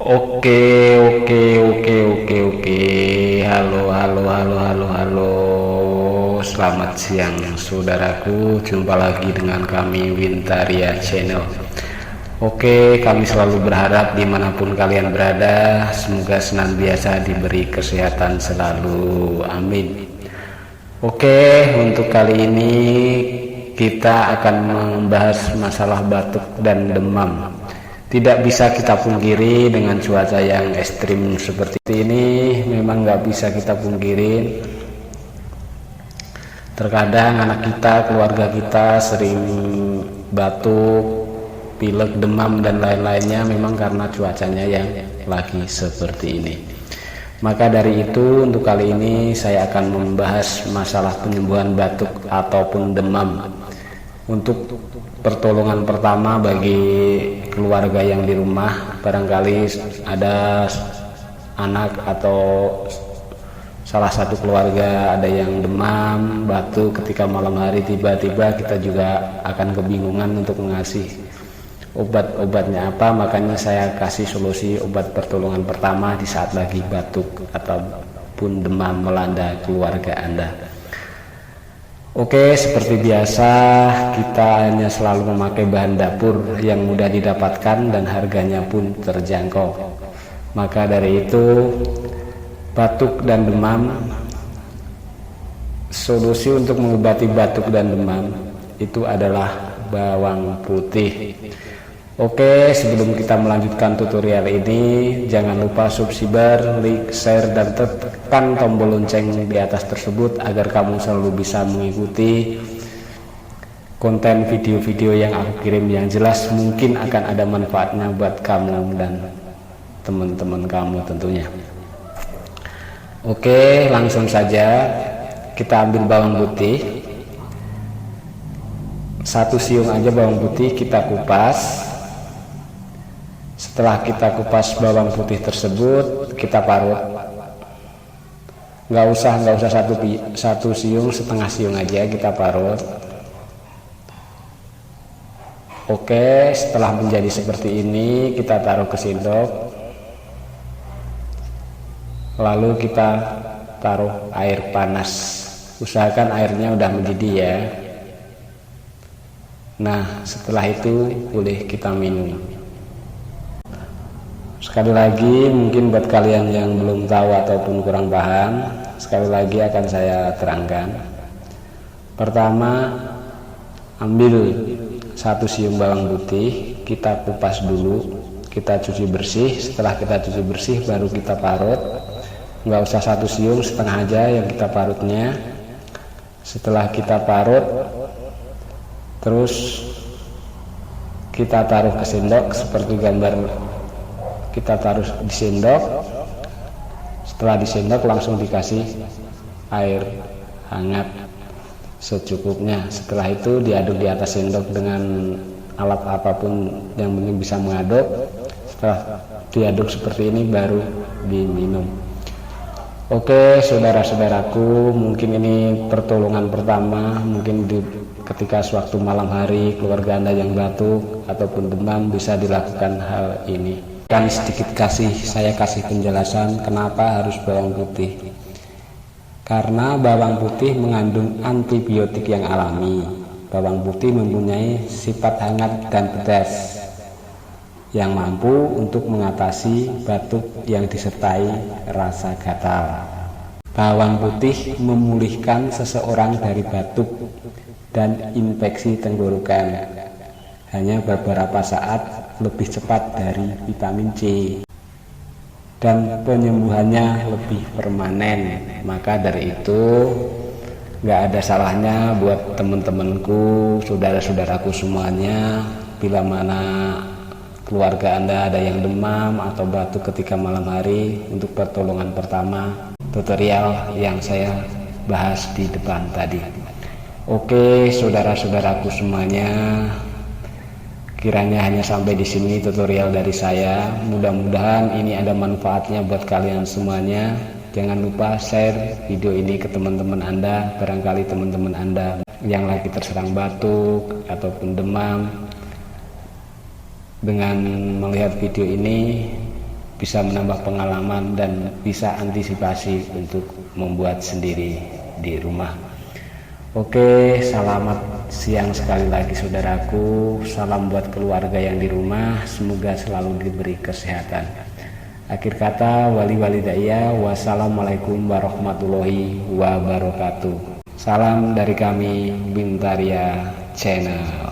Oke, oke, oke, oke, oke. Halo, halo, halo, halo, halo. Selamat siang, saudaraku. Jumpa lagi dengan kami Wintaria Channel. Oke, kami selalu berharap dimanapun kalian berada, semoga senantiasa diberi kesehatan selalu. Amin. Oke, untuk kali ini kita akan membahas masalah batuk dan demam. Tidak bisa kita pungkiri dengan cuaca yang ekstrim seperti ini, memang nggak bisa kita pungkiri. Terkadang anak kita, keluarga kita sering batuk, pilek, demam, dan lain-lainnya memang karena cuacanya yang lagi seperti ini. Maka dari itu untuk kali ini saya akan membahas masalah penyembuhan batuk ataupun demam. Untuk pertolongan pertama bagi keluarga yang di rumah, barangkali ada anak atau salah satu keluarga ada yang demam, batuk ketika malam hari, tiba-tiba kita juga akan kebingungan untuk mengasih obat-obatnya apa. Makanya saya kasih solusi obat pertolongan pertama di saat lagi batuk ataupun demam melanda keluarga Anda. Oke, seperti biasa kita hanya selalu memakai bahan dapur yang mudah didapatkan dan harganya pun terjangkau. Maka dari itu, batuk dan demam, solusi untuk mengobati batuk dan demam itu adalah bawang putih. Oke, sebelum kita melanjutkan tutorial ini, jangan lupa subscribe, like, share, dan tekan tombol lonceng di atas tersebut agar kamu selalu bisa mengikuti konten video-video yang aku kirim yang jelas mungkin akan ada manfaatnya buat kamu dan teman-teman kamu tentunya. Oke, langsung saja kita ambil bawang putih. 1 siung aja bawang putih kita kupas. Setelah kita kupas bawang putih tersebut, kita parut. Nggak usah satu siung, setengah siung aja kita parut. Oke, setelah menjadi seperti ini, kita taruh ke sendok. Lalu kita taruh air panas. Usahakan airnya udah mendidih ya. Nah, setelah itu boleh kita minum. Sekali lagi, mungkin buat kalian yang belum tahu ataupun kurang paham, sekali lagi akan saya terangkan. Pertama, ambil 1 siung bawang putih, kita kupas dulu, kita cuci bersih. Setelah kita cuci bersih, baru kita parut. Nggak usah 1 siung, setengah aja yang kita parutnya. Setelah kita parut, terus kita taruh ke sendok seperti gambar. Kita taruh di sendok. Setelah di sendok langsung dikasih air hangat secukupnya. Setelah itu diaduk di atas sendok dengan alat apapun yang mungkin bisa mengaduk. Setelah diaduk seperti ini baru diminum. Oke, saudara-saudaraku, mungkin ini pertolongan pertama. Mungkin ketika sewaktu malam hari keluarga Anda yang batuk ataupun demam bisa dilakukan hal ini. Kan sedikit saya kasih penjelasan kenapa harus bawang putih. Karena bawang putih mengandung antibiotik yang alami. Bawang putih mempunyai sifat hangat dan pedas yang mampu untuk mengatasi batuk yang disertai rasa gatal. Bawang putih memulihkan seseorang dari batuk dan infeksi tenggorokan hanya beberapa saat lebih cepat dari vitamin C, dan penyembuhannya lebih permanen. Maka dari itu nggak ada salahnya buat teman-temanku, saudara-saudaraku semuanya, bila mana keluarga Anda ada yang demam atau batuk ketika malam hari, untuk pertolongan pertama tutorial yang saya bahas di depan tadi. Oke, saudara-saudaraku semuanya, kiranya hanya sampai di sini tutorial dari saya. Mudah-mudahan ini ada manfaatnya buat kalian semuanya. Jangan lupa share video ini ke teman-teman Anda. Barangkali teman-teman Anda yang lagi terserang batuk ataupun demam, dengan melihat video ini bisa menambah pengalaman dan bisa antisipasi untuk membuat sendiri di rumah. Oke, selamat siang sekali lagi saudaraku. Salam buat keluarga yang di rumah, semoga selalu diberi kesehatan. Akhir kata, wali walidayya, wassalamualaikum warahmatullahi wabarakatuh. Salam dari kami, Bintaria Channel.